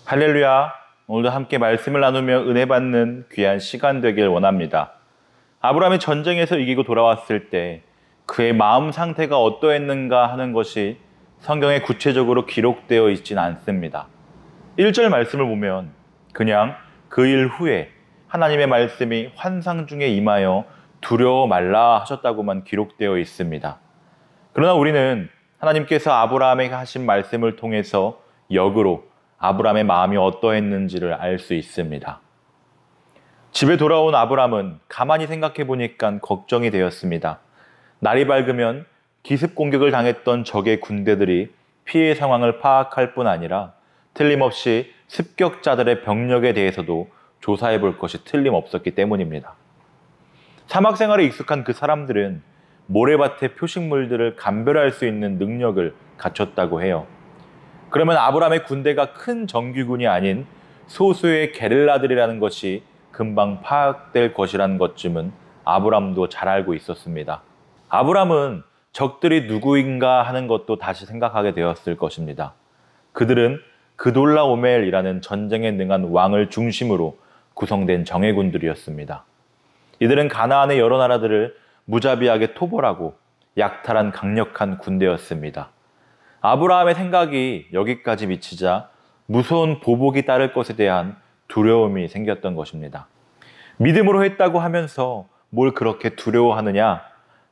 할렐루야! 오늘도 함께 말씀을 나누며 은혜 받는 귀한 시간 되길 원합니다. 아브라함이 전쟁에서 이기고 돌아왔을 때 그의 마음 상태가 어떠했는가 하는 것이 성경에 구체적으로 기록되어 있지는 않습니다. 1절 말씀을 보면 그냥 그 일 후에 하나님의 말씀이 환상 중에 임하여 두려워 말라 하셨다고만 기록되어 있습니다. 그러나 우리는 하나님께서 아브라함에게 하신 말씀을 통해서 역으로 아브라함의 마음이 어떠했는지를 알 수 있습니다. 집에 돌아온 아브라함은 가만히 생각해 보니까 걱정이 되었습니다. 날이 밝으면 기습 공격을 당했던 적의 군대들이 피해 상황을 파악할 뿐 아니라 틀림없이 습격자들의 병력에 대해서도 조사해 볼 것이 틀림없었기 때문입니다. 사막 생활에 익숙한 그 사람들은 모래밭의 표식물들을 감별할 수 있는 능력을 갖췄다고 해요. 그러면 아브라함의 군대가 큰 정규군이 아닌 소수의 게릴라들이라는 것이 금방 파악될 것이라는 것쯤은 아브라함도 잘 알고 있었습니다. 아브라함은 적들이 누구인가 하는 것도 다시 생각하게 되었을 것입니다. 그들은 그돌라오멜이라는 전쟁에 능한 왕을 중심으로 구성된 정예군들이었습니다. 이들은 가나안의 여러 나라들을 무자비하게 토벌하고 약탈한 강력한 군대였습니다. 아브라함의 생각이 여기까지 미치자 무서운 보복이 따를 것에 대한 두려움이 생겼던 것입니다. 믿음으로 했다고 하면서 뭘 그렇게 두려워하느냐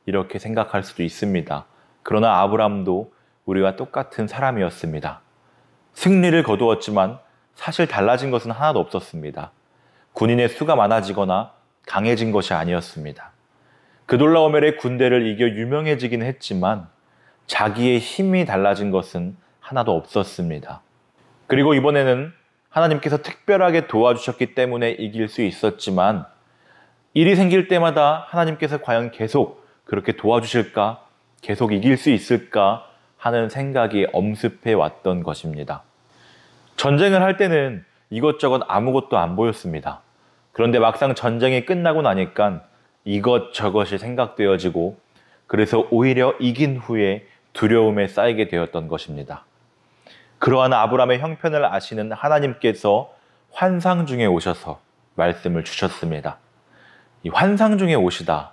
이렇게 생각할 수도 있습니다. 그러나 아브라함도 우리와 똑같은 사람이었습니다. 승리를 거두었지만 사실 달라진 것은 하나도 없었습니다. 군인의 수가 많아지거나 강해진 것이 아니었습니다. 그돌라오멜의 군대를 이겨 유명해지긴 했지만 자기의 힘이 달라진 것은 하나도 없었습니다. 그리고 이번에는 하나님께서 특별하게 도와주셨기 때문에 이길 수 있었지만 일이 생길 때마다 하나님께서 과연 계속 그렇게 도와주실까? 계속 이길 수 있을까? 하는 생각이 엄습해 왔던 것입니다. 전쟁을 할 때는 이것저것 아무것도 안 보였습니다. 그런데 막상 전쟁이 끝나고 나니까 이것저것이 생각되어지고 그래서 오히려 이긴 후에 두려움에 쌓이게 되었던 것입니다. 그러한 아브라함의 형편을 아시는 하나님께서 환상 중에 오셔서 말씀을 주셨습니다. 이 환상 중에 오시다.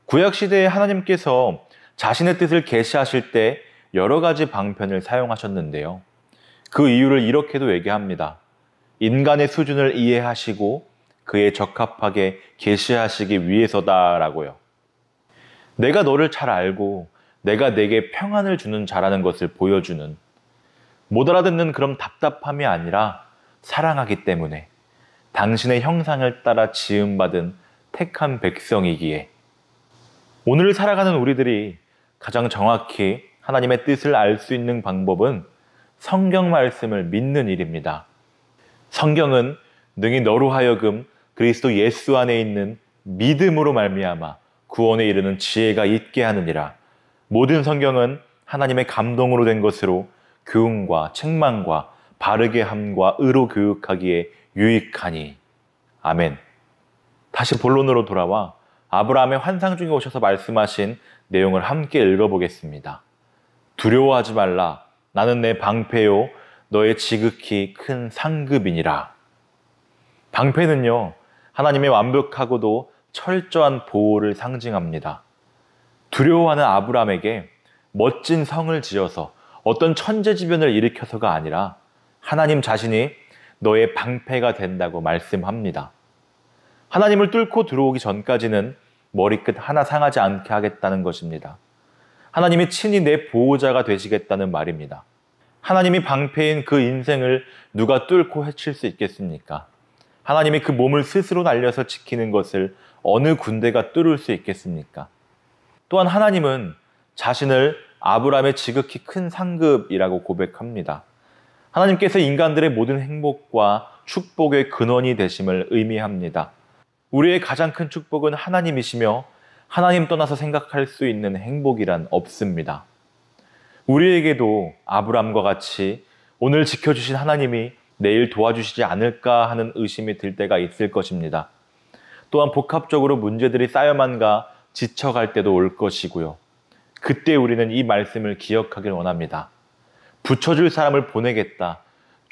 구약시대에 하나님께서 자신의 뜻을 계시하실 때 여러 가지 방편을 사용하셨는데요. 그 이유를 이렇게도 얘기합니다. 인간의 수준을 이해하시고 그에 적합하게 계시하시기 위해서다라고요. 내가 너를 잘 알고 내가 내게 평안을 주는 자라는 것을 보여주는, 못 알아듣는 그런 답답함이 아니라 사랑하기 때문에 당신의 형상을 따라 지음받은 택한 백성이기에. 오늘을 살아가는 우리들이 가장 정확히 하나님의 뜻을 알 수 있는 방법은 성경 말씀을 믿는 일입니다. 성경은 능히 너로 하여금 그리스도 예수 안에 있는 믿음으로 말미암아 구원에 이르는 지혜가 있게 하느니라. 모든 성경은 하나님의 감동으로 된 것으로 교훈과 책망과 바르게 함과 의로 교육하기에 유익하니. 아멘. 다시 본론으로 돌아와 아브라함의 환상 중에 오셔서 말씀하신 내용을 함께 읽어보겠습니다. 두려워하지 말라. 나는 내 방패요 너의 지극히 큰 상급이니라. 방패는요, 하나님의 완벽하고도 철저한 보호를 상징합니다. 두려워하는 아브라함에게 멋진 성을 지어서 어떤 천재지변을 일으켜서가 아니라 하나님 자신이 너의 방패가 된다고 말씀합니다. 하나님을 뚫고 들어오기 전까지는 머리끝 하나 상하지 않게 하겠다는 것입니다. 하나님이 친히 내 보호자가 되시겠다는 말입니다. 하나님이 방패인 그 인생을 누가 뚫고 해칠 수 있겠습니까? 하나님이 그 몸을 스스로 날려서 지키는 것을 어느 군대가 뚫을 수 있겠습니까? 또한 하나님은 자신을 아브라함의 지극히 큰 상급이라고 고백합니다. 하나님께서 인간들의 모든 행복과 축복의 근원이 되심을 의미합니다. 우리의 가장 큰 축복은 하나님이시며 하나님 떠나서 생각할 수 있는 행복이란 없습니다. 우리에게도 아브라함과 같이 오늘 지켜주신 하나님이 내일 도와주시지 않을까 하는 의심이 들 때가 있을 것입니다. 또한 복합적으로 문제들이 쌓여만 가 지쳐갈 때도 올 것이고요. 그때 우리는 이 말씀을 기억하길 원합니다. 붙여줄 사람을 보내겠다.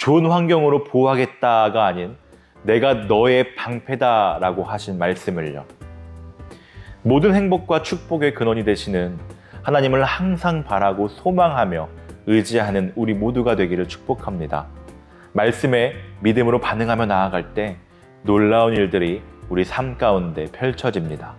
좋은 환경으로 보호하겠다가 아닌 내가 너의 방패다라고 하신 말씀을요. 모든 행복과 축복의 근원이 되시는 하나님을 항상 바라고 소망하며 의지하는 우리 모두가 되기를 축복합니다. 말씀에 믿음으로 반응하며 나아갈 때 놀라운 일들이 우리 삶 가운데 펼쳐집니다.